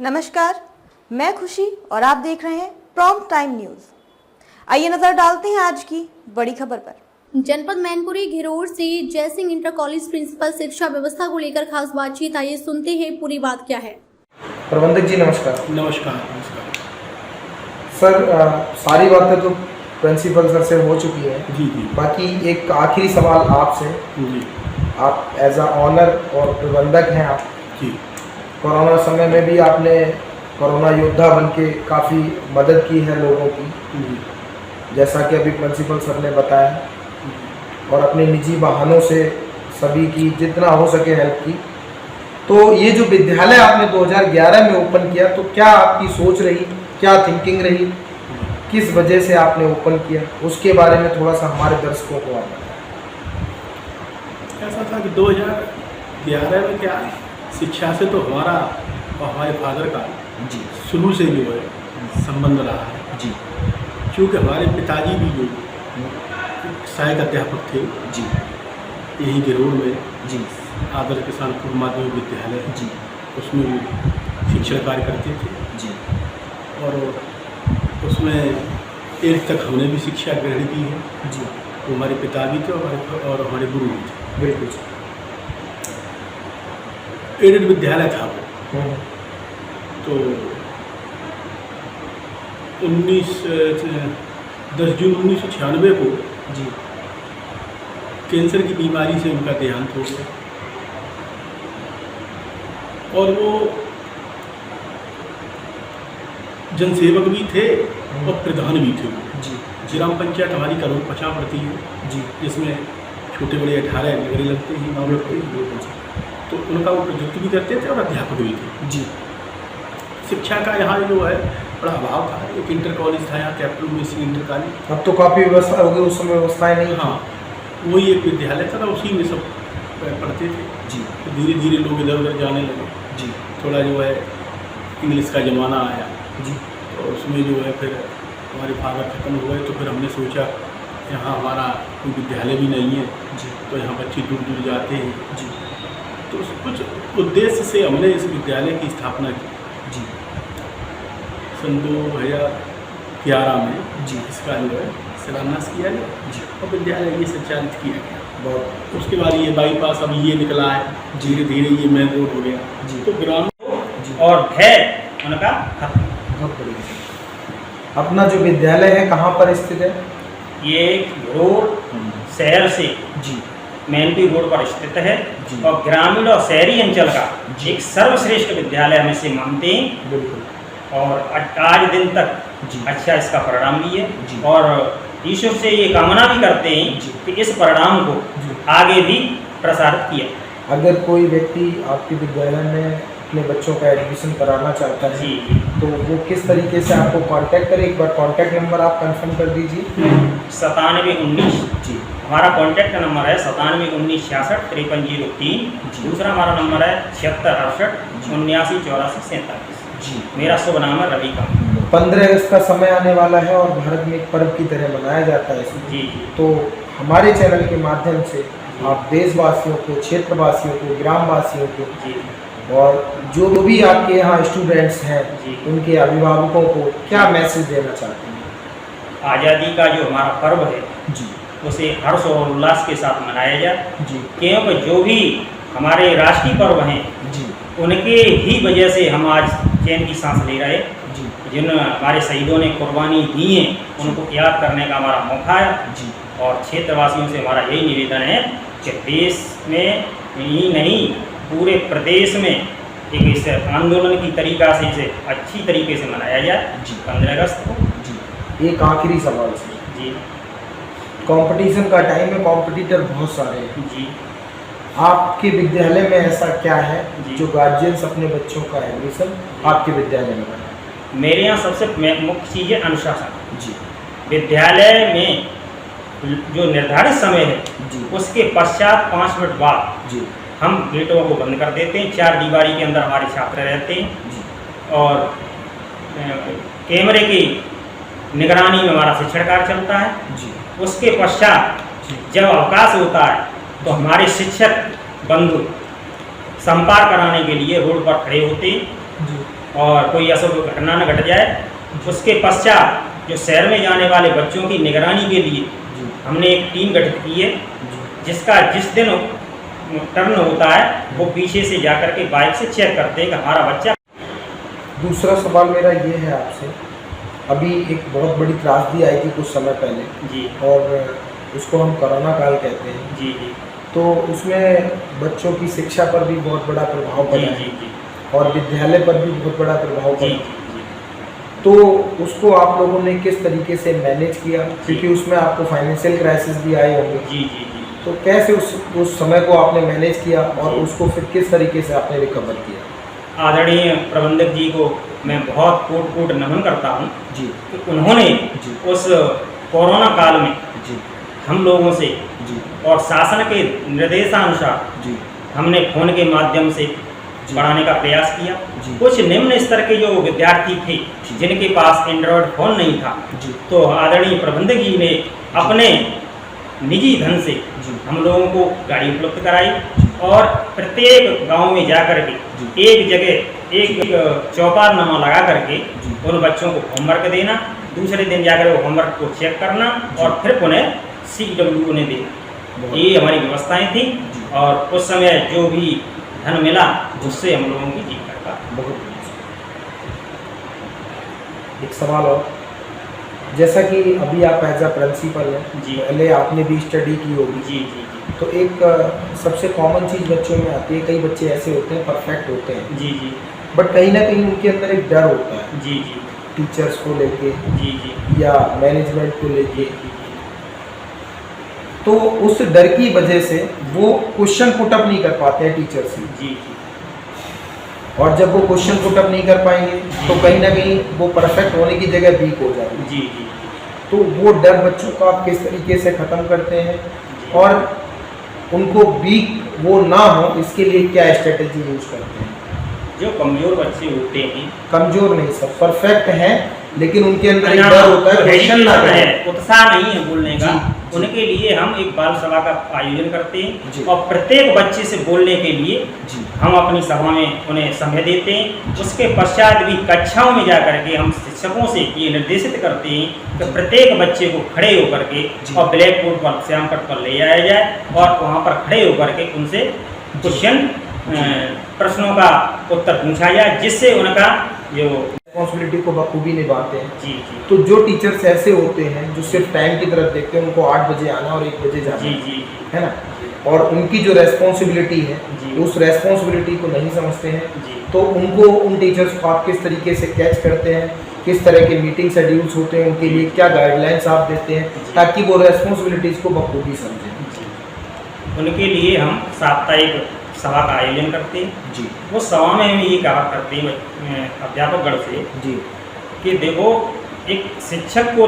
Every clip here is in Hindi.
नमस्कार, मैं खुशी और आप देख रहे हैं प्रॉम्प्ट टाइम न्यूज। आइए नजर डालते हैं आज की बड़ी खबर पर। जनपद मैनपुरी घिरोर से जयसिंह इंटर कॉलेज प्रिंसिपल शिक्षा व्यवस्था को लेकर खास बातचीत। आइए सुनते हैं पूरी बात क्या है। प्रबंधक जी नमस्कार। नमस्कार। सर सारी बातें तो प्रिंसिपल सर से हो चुकी है। जी जी। बाकी एक आखिरी सवाल आपसे। जी। आप एज अ ऑनर और प्रबंधक हैं आप। जी। कोरोना समय में भी आपने कोरोना योद्धा बन के काफ़ी मदद की है लोगों की, जैसा कि अभी प्रिंसिपल सर ने बताया, और अपने निजी वाहनों से सभी की जितना हो सके हेल्प की। तो ये जो विद्यालय आपने 2011 में ओपन किया, तो क्या आपकी सोच रही, क्या थिंकिंग रही, किस वजह से आपने ओपन किया, उसके बारे में थोड़ा सा हमारे दर्शकों को आप बताएं। ऐसा था कि 2011 में क्या शिक्षा से तो हमारा और हमारे फादर का जी शुरू से जो है संबंध रहा है। जी। क्योंकि हमारे पिताजी भी जो सहायक अध्यापक थे जी यही गिरोड़ में जी आदर्श किसान पूर्व माध्यमिक विद्यालय जी उसमें वो शिक्षण कार्य करते थे जी। और उसमें 8th तक हमने भी शिक्षा ग्रहण की है। जी वो हमारे पिता भी थे और हमारे गुरु भी थे। बिल्कुल। एडेड विद्यालय था वो। तो 10 जून 1996 को जी कैंसर की बीमारी से उनका देहांत हो गया। और वो जनसेवक भी थे और प्रधान भी थे। जी ग्राम पंचायत हमारी करोड़ 50 पड़ती है जी, जिसमें छोटे बड़े 18 नगरी लगते हैं, गाँव लगते हैं। तो उनका वो प्रोजेक्ट भी करते थे और अध्यापक भी थे। जी। शिक्षा का यहाँ जो है बड़ा अभाव था। एक इंटर कॉलेज था यहाँ कैपिटल में, इंटर कॉलेज। अब तो काफ़ी व्यवस्था हो गई, उस समय व्यवस्थाएं नहीं। हाँ, वही एक विद्यालय था, उसी में सब पढ़ते थे। जी। तो धीरे धीरे लोग इधर उधर जाने लगे। जी। थोड़ा जो है इंग्लिश का ज़माना आया। जी। तो उसमें जो है फिर हमारे फादर खत्म हो गए। तो फिर हमने सोचा यहाँ हमारा कोई विद्यालय भी नहीं है। जी। तो यहाँ बच्चे दूर दूर जाते हैं। जी। तो कुछ उद्देश्य से हमने इस विद्यालय की स्थापना की। जी। सन 2011 में जी इसका जो है शिलान्यास किया गया। जी। और विद्यालय ये संचालित किया गया। बहुत। उसके बाद ये बाईपास अब ये निकला है, धीरे धीरे ये मेन रोड हो गया। जी। तो ग्राम और भय उनका खत्म। बहुत बढ़िया। अपना जो विद्यालय है कहाँ पर स्थित है? ये रोड शहर से जी मैनपुरी रोड पर स्थित है जी। और ग्रामीण और शहरी अंचल का जी। एक सर्वश्रेष्ठ विद्यालय हम इसे मानते हैं। बिल्कुल। और आज दिन तक जी। अच्छा इसका परिणाम भी है। जी। और ईश्वर से ये कामना भी करते हैं जी। कि इस परिणाम को जी। आगे भी प्रसारित किया। अगर कोई व्यक्ति आपके विद्यालय में अपने बच्चों का एडमिशन कराना चाहता है, जी। तो वो किस तरीके से आपको कांटेक्ट करे? एक बार कांटेक्ट नंबर आप कंफर्म कर दीजिए। 9719 जी। हमारा कॉन्टैक्ट नंबर है 9719 66 5303। दूसरा हमारा नंबर है 7668 79 84 47। जी। मेरा शुभ नाम है रवि का। 15 अगस्त का समय आने वाला है और भारत में एक पर्व की तरह मनाया जाता है इसमें। जी। तो हमारे चैनल के माध्यम से आप देशवासियों को, क्षेत्रवासियों को, ग्रामवासियों को जी। और जो भी आपके यहाँ स्टूडेंट्स हैं जी। उनके अभिभावकों को क्या मैसेज देना चाहते हैं? आज़ादी का जो हमारा पर्व है जी। उसे हर्ष और उल्लास के साथ मनाया जाए। जी। क्योंकि जो भी हमारे राष्ट्रीय पर्व हैं जी। उनके ही वजह से हम आज चैन की सांस ले रहे। जी। जिन हमारे शहीदों ने कुर्बानी दी है उनको याद करने का हमारा मौका है। जी। और क्षेत्रवासियों से हमारा यही निवेदन है कि देश में ही नहीं पूरे प्रदेश में एक इस आंदोलन की तरीका से इसे अच्छी तरीके से मनाया जाए। जी। 15 अगस्त को। जी। एक आखिरी सवाल से, जी। कंपटीशन का टाइम है, कॉम्पिटिटर बहुत सारे हैं। जी। आपके विद्यालय में ऐसा क्या है जी। जो गार्जियंस अपने बच्चों का एडमिशन आपके विद्यालय में कराएं? मेरे यहाँ सबसे मुख्य चीज़ है अनुशासन। जी। विद्यालय में जो निर्धारित समय है जी। उसके पश्चात 5 मिनट बाद जी। हम गेटों को बंद कर देते हैं। 4 दीवारी के अंदर हमारे छात्र रहते हैं। जी। और कैमरे की निगरानी में हमारा शिक्षण कार्य चलता है। जी। उसके पश्चात जब अवकाश होता है तो हमारे शिक्षक बंधु संपर्क कराने के लिए रोड पर खड़े होते हैं। जी। और कोई अशुभ घटना न घट जाए। उसके पश्चात जो शहर में जाने वाले बच्चों की निगरानी के लिए हमने एक टीम गठित की है, जिसका जिस दिन टर्न होता है वो पीछे से जाकर के बाइक से चेक करते हैं कि हमारा बच्चा। दूसरा सवाल मेरा ये है आपसे, अभी एक बहुत बड़ी त्रासदी आई थी कुछ समय पहले जी और उसको हम कोरोना काल कहते हैं, जी जी तो उसमें बच्चों की शिक्षा पर भी बहुत बड़ा प्रभाव जी पड़ा जी है जी और विद्यालय पर भी बहुत बड़ा प्रभाव जी पड़ा। तो उसको आप लोगों ने किस तरीके से मैनेज किया, क्योंकि उसमें आपको फाइनेंशियल क्राइसिस भी आए होंगे, जी जी जी। तो कैसे उस समय को आपने मैनेज किया और जी। उसको फिर किस तरीके से आपने रिकवर किया? आदरणीय प्रबंधक जी को मैं बहुत कोट कोट नमन करता हूँ जी कि उन्होंने जी उस कोरोना काल में जी हम लोगों से जी और शासन के निर्देशानुसार जी हमने फोन के माध्यम से जी। पढ़ाने का प्रयास किया। जी। कुछ निम्न स्तर के जो विद्यार्थी थे जी। जिनके पास एंड्रॉयड फोन नहीं था, जी तो आदरणीय प्रबंधक जी ने अपने निजी धन से जी हम लोगों को गाड़ी उपलब्ध कराई और प्रत्येक गांव में जा कर के एक जगह एक चौपालनामा लगा करके जी। उन बच्चों को होमवर्क देना, दूसरे दिन जाकर वो होमवर्क को चेक करना और फिर पुनः CW उन्हें देना, ये हमारी व्यवस्थाएं थी। और उस समय जो भी धन मिला उससे हम लोगों की जीविका का बहुत। एक सवाल और, जैसा कि अभी आप एज अ प्रिंसिपल हैं, जी। पहले आपने भी स्टडी की होगी, जी जी जी तो एक सबसे कॉमन चीज़ बच्चों में आती है, कई बच्चे ऐसे होते हैं परफेक्ट होते हैं, जी जी बट कहीं ना कहीं उनके अंदर एक डर होता है जी जी टीचर्स को लेके जी जी या मैनेजमेंट को लेके, तो उस डर की वजह से वो क्वेश्चन पुट अप नहीं कर पाते हैं टीचर से, जी जी और जब वो क्वेश्चन पुट अप नहीं कर पाएंगे तो कहीं ना कहीं वो परफेक्ट होने की जगह वीक हो जाएंगे। जी जी तो वो डर बच्चों को आप किस तरीके से ख़त्म करते हैं और उनको वीक वो ना हो इसके लिए क्या स्ट्रेटेजी यूज करते हैं? जो कमजोर बच्चे होते हैं, कमजोर नहीं सब परफेक्ट हैं, लेकिन उनके अंदर एक हाँ, डर होता है क्वेश्चन ना है, करें, उत्साह नहीं है बोलने का, जी, उनके लिए हम एक बाल सभा का आयोजन करते जी। हैं और प्रत्येक बच्चे से बोलने के लिए जी हम अपनी सभा में उन्हें समय देते हैं। उसके पश्चात भी कक्षाओं में जाकर के हम शिक्षकों से ये निर्देशित करते हैं कि प्रत्येक बच्चे को खड़े होकर के जी। और ब्लैक बोर्ड पर श्याम पट पर ले जाया जाए और वहाँ पर खड़े होकर के उनसे क्वेश्चन प्रश्नों का उत्तर पूछा जाए, जिससे उनका जो रिस्पॉन्सिबिलिटी को बखूबी निभाते हैं। जी जी तो जो टीचर्स ऐसे होते हैं जो सिर्फ टाइम की तरफ देखते हैं, उनको 8 बजे आना और 1 बजे जाना, जी जी है ना, और उनकी जो रेस्पॉन्सिबिलिटी है जी। उस रेस्पॉन्सिबिलिटी को नहीं समझते हैं, जी तो उनको उन टीचर्स को आप किस तरीके से कैच करते हैं, किस तरह के मीटिंग शेड्यूल्स होते हैं, उनके लिए क्या गाइडलाइंस आप देते हैं ताकि वो रेस्पॉन्सिबिलिटीज़ को बखूबी समझें? उनके लिए हम साप्ताहिक सभा का आयोजन करते हैं। जी वो सभा में हम ये कहा करते हैं अध्यापकगण से जी कि देखो, एक शिक्षक को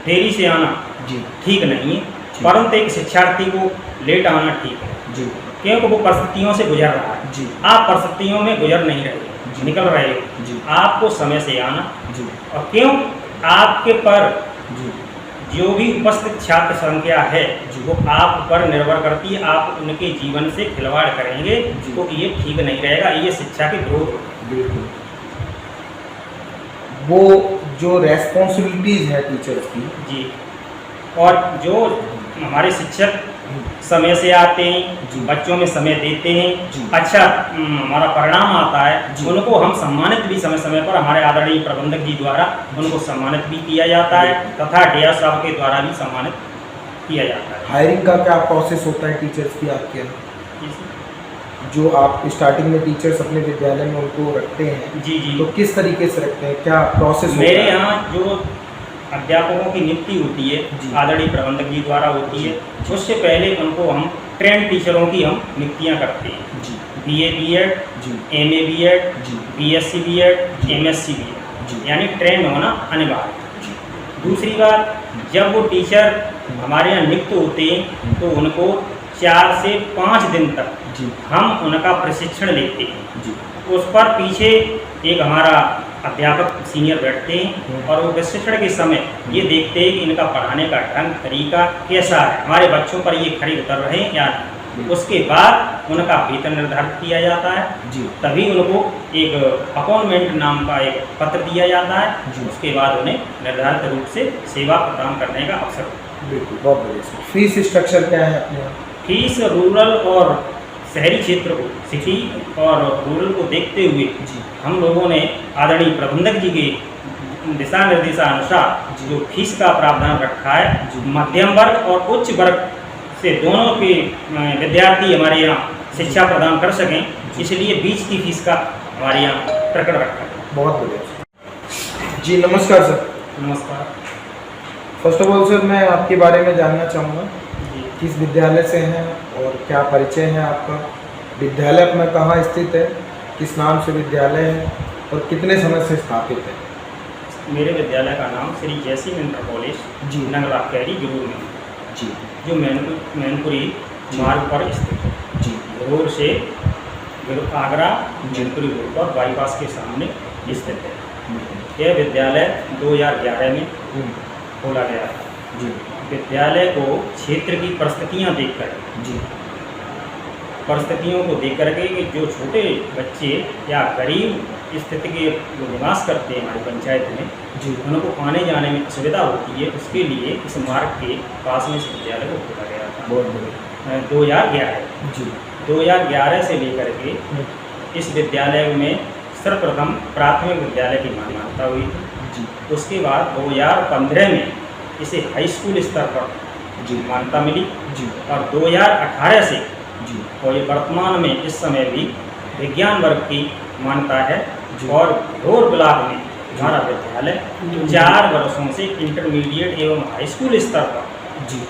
देरी से आना जी ठीक नहीं है, परंतु एक शिक्षार्थी को लेट आना ठीक है, जी क्योंकि वो परिस्थितियों से गुजर रहा है। जी आप परिस्थितियों में गुजर नहीं रहे, जी। निकल रहे हो, जी आपको समय से आना, जी और क्यों आपके पर जी जो भी उपस्थित छात्र संख्या है जी। वो आप पर निर्भर करती है। आप उनके जीवन से खिलवाड़ करेंगे जी। तो ये ठीक नहीं रहेगा, ये शिक्षा के विरोध होगा। बिल्कुल। वो जो रेस्पॉन्सिबिलिटीज़ है टीचर्स की, जी, और जो हमारे शिक्षक समय से आते जी। हैं, बच्चों में समय देते जी। हैं, अच्छा हमारा परिणाम आता है, जी। उनको हम सम्मानित भी समय समय पर हमारे आदरणीय प्रबंधक जी द्वारा उनको सम्मानित भी किया जाता है तथा डिया साहब के द्वारा भी सम्मानित किया जाता है। हायरिंग का क्या प्रोसेस होता है टीचर्स की आपके यहाँ? जी सर। जो आप स्टार्टिंग में टीचर्स अपने विद्यालय में उनको रखते हैं, जी जी, तो किस तरीके से रखते हैं, क्या प्रोसेस होता मेरे है? यहाँ जो अध्यापकों की नियुक्ति होती जी। है आदरणीय प्रबंधक जी द्वारा होती है, उससे पहले उनको हम ट्रेंड टीचरों की हम नियुक्तियाँ करते हैं। जी BA BEd, जी MA BEd, जी BSc BEd, जी। MSc BEd, जी। यानी ट्रेंड होना अनिवार्य है। जी दूसरी बात, जब वो टीचर हमारे यहाँ नियुक्त होते हैं तो उनको 4 से 5 दिन तक जी हम उनका प्रशिक्षण लेते हैं। जी उस पर पीछे एक हमारा अध्यापक सीनियर बैठते हैं और वो प्रशिक्षण के समय ये देखते हैं कि इनका पढ़ाने का ढंग तरीका कैसा है, हमारे बच्चों पर ये खरे उतर रहे हैं या नहीं। उसके बाद उनका वेतन निर्धारित किया जाता है। जी तभी उनको एक अपॉइंटमेंट नाम का एक पत्र दिया जाता है। जी। उसके बाद उन्हें निर्धारित रूप से सेवा प्रदान करने का अवसर। बिल्कुल, बहुत बढ़िया सर। फीस स्ट्रक्चर क्या है अपने यहाँ? फीस रूरल और शहरी क्षेत्र को, सिटी और रूरल को देखते हुए जी हम लोगों ने आदरणीय प्रबंधक जी के दिशा निर्देशानुसार जो फीस का प्रावधान रखा है, जी। मध्यम वर्ग और उच्च वर्ग से दोनों के विद्यार्थी हमारे यहाँ शिक्षा प्रदान कर सकें, इसलिए बीच की फीस का हमारे यहाँ प्रकट रखा है। बहुत बढ़िया सर। जी नमस्कार सर। नमस्कार फर्स्ट ऑफ ऑल सर, मैं आपके बारे में जानना चाहूँगा, जी। किस विद्यालय से हैं और क्या परिचय है आपका? विद्यालय अपना कहाँ स्थित है, किस नाम से विद्यालय है और कितने समय से स्थापित है? मेरे विद्यालय का नाम श्री जयसिंह इंटर कॉलेज जी। नंगला कैरी जरूर में, जी जो मैनपुरी जी। मार्ग पर स्थित है। जी घरोर से आगरा जी। मैनपुरी रोड पर बाईपास के सामने स्थित है। यह विद्यालय 2011 में खोला गया था। जी विद्यालय को क्षेत्र की परिस्थितियाँ देखकर, जी परिस्थितियों को देख करके कि जो छोटे बच्चे या गरीब स्थिति के जो निवास करते हैं हमारी पंचायत में, जी उनको आने जाने में असुविधा होती है, उसके लिए इस मार्ग के पास में इस विद्यालय को खोला गया था। बहुत बढ़िया। 2011 जी 2011 से लेकर के इस विद्यालय में सर्वप्रथम प्राथमिक विद्यालय की मान्यता हुई थी। जी उसके बाद 2015 में इसे हाई स्कूल स्तर पर जी मान्यता मिली जी और 2018 से जी और ये वर्तमान में इस समय भी विज्ञान वर्ग की मान्यता है। जी। और घोर ब्लॉक में हमारा विद्यालय 4 वर्षों से इंटरमीडिएट एवं हाई स्कूल स्तर पर जी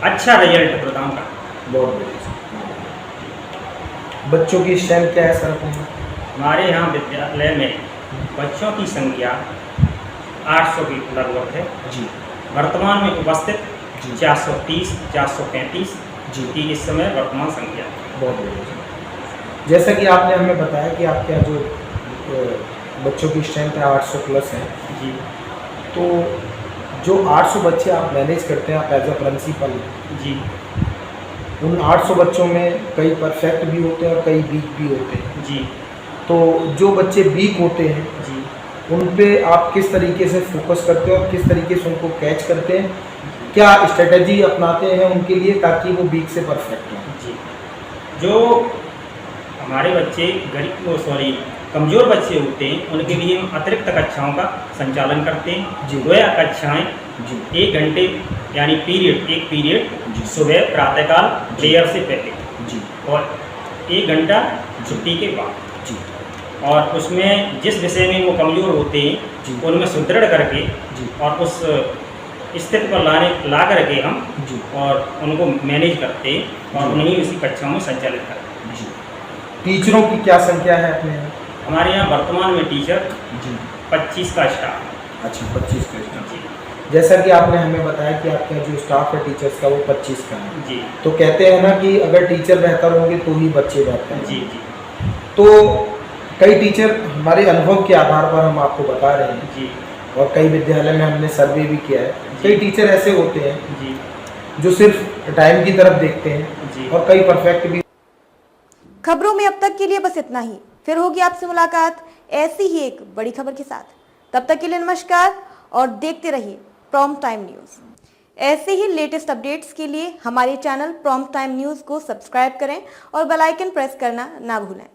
अच्छा रिजल्ट प्रदान कर। बहुत बढ़िया सर। बच्चों की स्ट्रेंथ क्या है सर अपने यहाँ? हमारे यहाँ विद्यालय में बच्चों की संख्या 800 के लगभग है। जी वर्तमान में उपस्थित जी। 430 435 जी। की इस समय वर्तमान संख्या है। बहुत बढ़िया सर। जैसा कि आपने हमें बताया कि आपके यहाँ जो बच्चों की स्ट्रेंथ है 800 प्लस है, जी तो जो 800 बच्चे आप मैनेज करते हैं आप एज अ प्रिंसिपल, जी उन 800 बच्चों में कई परफेक्ट भी होते हैं और कई वीक भी होते हैं। जी तो जो बच्चे वीक होते हैं जी उन पे आप किस तरीके से फोकस करते हो और किस तरीके से उनको कैच करते हैं? क्या स्ट्रेटजी अपनाते हैं उनके लिए ताकि वो वीक से परफेक्ट हों? जी। जो हमारे बच्चे कमज़ोर बच्चे होते हैं, उनके लिए हम अतिरिक्त कक्षाओं का संचालन करते हैं। जी। वह कक्षाएँ जी 1 घंटे यानी एक पीरियड जी। सुबह प्रातःकाल जी। प्रेयर से पहले जी और 1 घंटा छुट्टी के बाद। जी और उसमें जिस विषय में वो कमज़ोर होते जी। हैं उनमें सुदृढ़ करके जी और उस स्थिति पर ला करके हम जी और उनको मैनेज करते हैं और जी। उन्हीं उसी कक्षाओं में संचालित करते हैं। जी। टीचरों की क्या संख्या है अपने यहाँ? हमारे यहाँ वर्तमान में टीचर जी 25 का स्टाफ है। अच्छा 25 का स्टाफ। जी जैसा कि आपने हमें बताया कि आपका जो स्टाफ है टीचर्स का वो 25 का है, जी तो कहते हैं ना कि अगर टीचर बेहतर होंगे तो ही बच्चे बेहतर हैं। जी जी तो कई टीचर हमारे अनुभव के आधार पर हम आपको बता रहे हैं जी और कई विद्यालय में हमने सर्वे भी किया है, कई टीचर ऐसे होते हैं जी जो सिर्फ टाइम की तरफ देखते हैं जी। और कई परफेक्ट भी। खबरों में अब तक के लिए बस इतना ही। फिर होगी आपसे मुलाकात ऐसी ही एक बड़ी खबर के साथ। तब तक के लिए नमस्कार और देखते रहिए प्रॉम्प्ट टाइम न्यूज़। ऐसे ही लेटेस्ट अपडेट्स के लिए हमारे चैनल प्रॉम्प्ट टाइम न्यूज़ को सब्सक्राइब करें और बेल आइकन प्रेस करना ना भूलें।